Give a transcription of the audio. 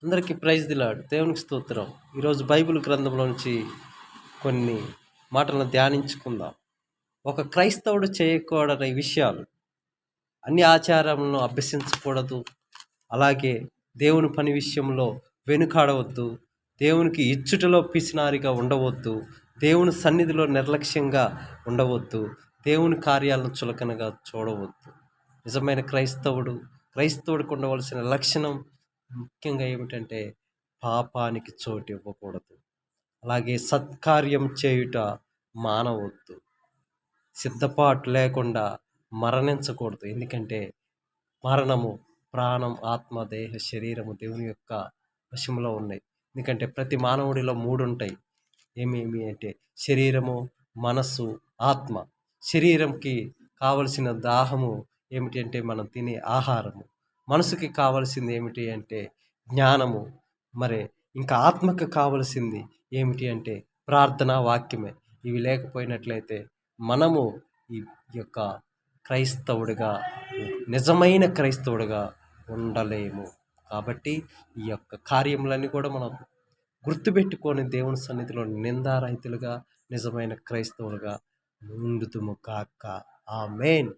అందరికీ praise the lord. దేవునికి స్తోత్రం. ఈరోజు బైబిల్ గ్రంథంలో నుంచి కొన్ని మాటలను ధ్యానించుకుందాం. ఒక క్రైస్తవుడు చేయకూడని విషయాలు. అన్ని ఆచారాలను అభ్యసించకూడదు. అలాగే దేవుని పని విషయంలో వెనుకాడవద్దు. దేవునికి ఇచ్చుటలో పిసినారిగా ఉండవద్దు. దేవుని సన్నిధిలో నిర్లక్ష్యంగా ఉండవద్దు. దేవుని కార్యాలను చులకనగా చూడవద్దు. నిజమైన క్రైస్తవుడికి ఉండవలసిన లక్షణం ముఖ్యంగా ఏమిటంటే పాపానికి చోటు ఇవ్వకూడదు. అలాగే సత్కార్యం చేయుట మానవద్దు. సిద్ధపాటు లేకుండా మరణించకూడదు. ఎందుకంటే మరణము ప్రాణం, ఆత్మ, దేహ, శరీరము దేవుని యొక్క వశంలో ఉన్నాయి. ఎందుకంటే ప్రతి మానవుడిలో 3 ఉంటాయి. ఏమేమి అంటే శరీరము, మనస్సు, ఆత్మ. శరీరంకి కావలసిన దాహము ఏమిటి అంటే మనం తినే ఆహారము. మనసుకి కావలసింది ఏమిటి అంటే జ్ఞానము. మరి ఇంకా ఆత్మకు కావలసింది ఏమిటి అంటే ప్రార్థన, వాక్యమే. ఇవి లేకపోయినట్లయితే మనము ఈ యొక్క క్రైస్తవుడిగా, నిజమైన క్రైస్తవుడిగా ఉండలేము. కాబట్టి ఈ యొక్క కార్యములన్నీ కూడా మనం గుర్తుపెట్టుకొని దేవుని సన్నిధిలో నిందారహితులుగా, నిజమైన క్రైస్తవులుగా ముందుము కాక. ఆమేన్.